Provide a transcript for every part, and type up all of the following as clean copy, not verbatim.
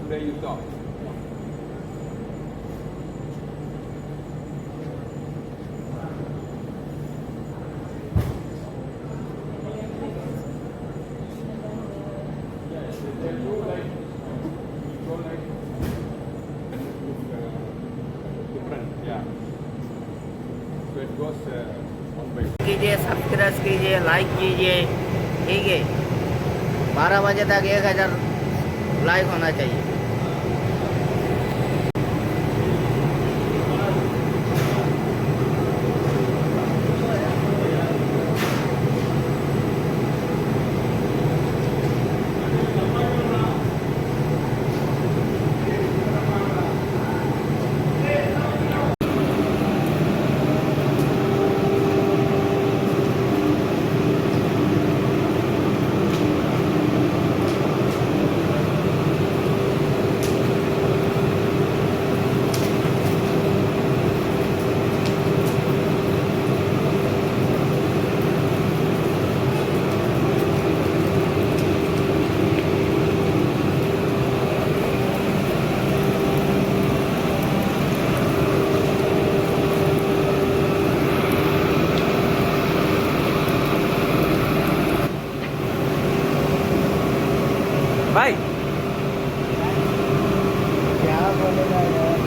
Today you talk. कीजिए, subscribe कीजिए, like कीजिए, ठीक है। 12 बजे तक 1000 लाइक होना चाहिए। भाई क्या बोलेगा यार।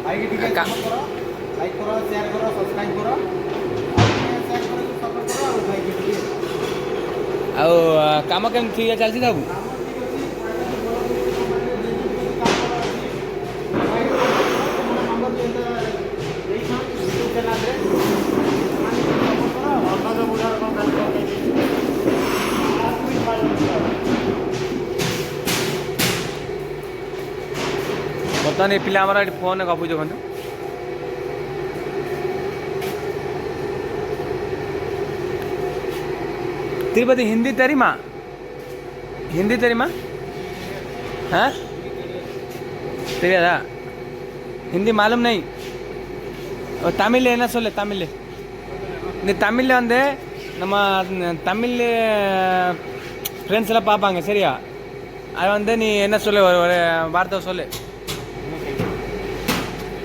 भाई ठीक है, काम करो, लाइक करो, शेयर करो, सब्सक्राइब करो, शेयर करो, सपोर्ट करो और भाई ठीक है। ଆଉ କାମ କେମିତି ଠିକ୍ ଚାଲିଛି ସବୁ? ବର୍ତ୍ତମାନ ଏ ପିଲା ଆମର ଏଠି ଫୋନ୍ରେ ଗପୁଛୁ ଦେଖନ୍ତୁ। तिरुपति हिंदी तेरी माँ, हिंदी तेरी माँ, हाँ तेरी था हिंदी मालूम नहीं। और तमिल है ना सोले तमिल नहीं तमिल वंदे நம்ம தமிழ் ஃப்ரெண்ட்ஸ் எல்லாம் பார்ப்பாங்க சரியா? அது வந்து நீ என்ன சொல்லு ஒரு வார்த்தை சொல்லு.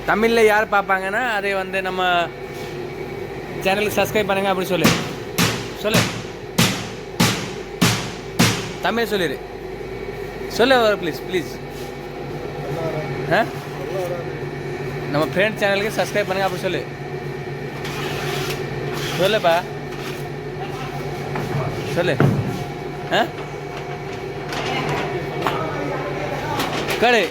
தமிழில் யார் பார்ப்பாங்கன்னா அதை வந்து நம்ம சேனலுக்கு சப்ஸ்கிரைப் பண்ணுங்க அப்படி சொல்லு சொல்லு. தமிழ் சொல்லிடு சொல்லு ப்ளீஸ் ப்ளீஸ். ஆ நம்ம ஃப்ரெண்ட் சேனலுக்கு சப்ஸ்கிரைப் பண்ணுங்க அப்படி சொல்லு சொல்லுப்பா சொல்லு. ஆ கடை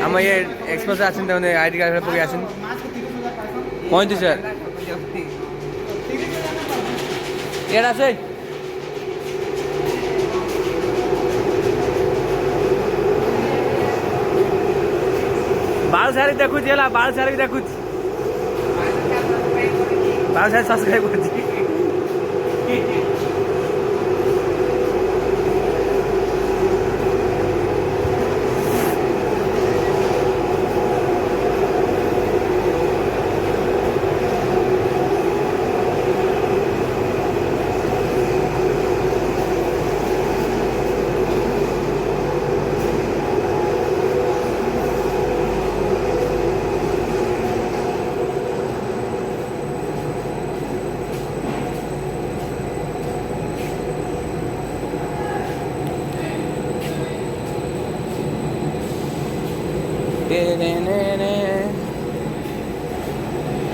ଆମ ଇଏ ଏକ୍ସପ୍ରେସ୍ ଆସନ୍ତି ତାମାନେ ଆଇ ଡ଼ି କାର୍ଡ଼ ପକେଇ ଆସନ୍ତି 35,000 ଏଇଟା ଆସେ ବାଳ ସାରି ଦେଖୁଛି ହେଲା ବାଳ ସାରି ବି ଦେଖୁଛି ବାଳ ସାରି ସବସ୍କ୍ରାଇବ୍ କରୁଛି।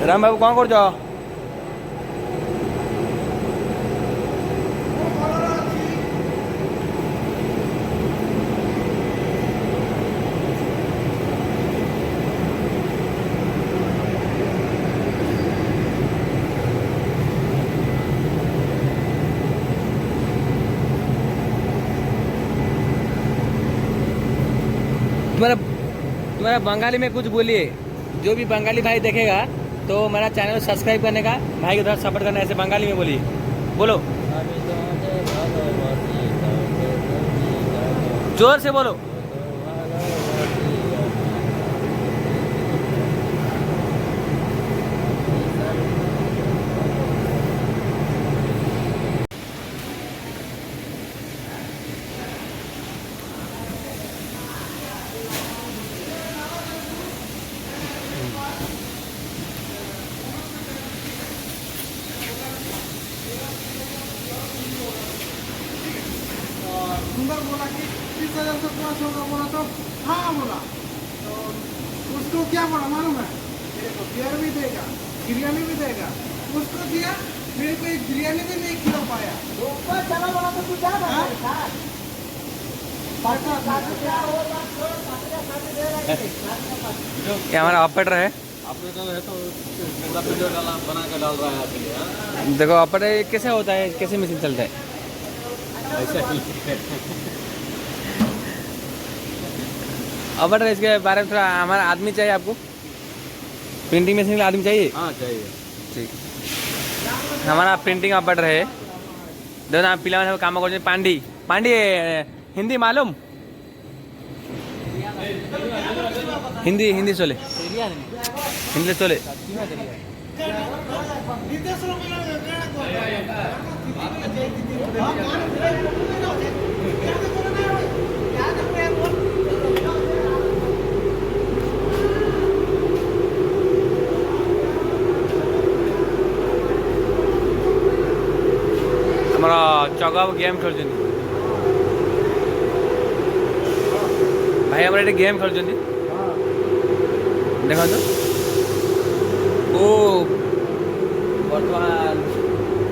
राम बाबू कौन कर थोड़ा बंगाली में कुछ बोलिए। जो भी बंगाली भाई देखेगा तो मेरा चैनल सब्सक्राइब करने का, भाई को थोड़ा सपोर्ट करना, ऐसे बंगाली में बोलिए। बोलो, जोर से बोलो। सुंदर बोला कि 30,000 से पाँच होगा, बोला तो हाँ बोला। तो उसको क्या बोला मालूम है, मेरे को बियर भी देगा, बिरयानी भी देगा। उसको दिया, मेरे को एक बिरयानी भी नहीं खिला पाया। चला बोला तो तू क्या ये हमारा ऑपरेटर है। ऑपरेटर है तो पूरा वीडियो बना के डाल रहा है आपके लिए, हाँ? देखो ऑपरेटर कैसे होता है, कैसे मशीन चलता है। ऐसे ही ऑपरेटर, इसके बारे में थोड़ा हमारा आदमी चाहिए आपको, प्रिंटिंग मशीन का आदमी चाहिए। हाँ चाहिए। ठीक, हमारा प्रिंटिंग ऑपरेटर है। देखो ना पिला सब काम कर पांडी पांडी हिंदी मालूम, हिंदी हिंदी चले, हिंदी चले। हमारा चौगा गेम खेल भाई, हमारे गेम खेल देखो तो ओ बर्तमान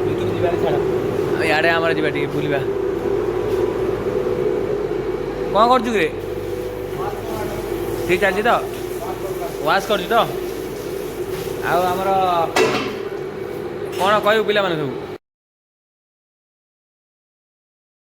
यूट्यूब जीवार छाड़ यारे हमारे जीवा टी बुलवा कौन कर रे ठीक चलती तो वाश कर तो आमर कौन कह पिला सब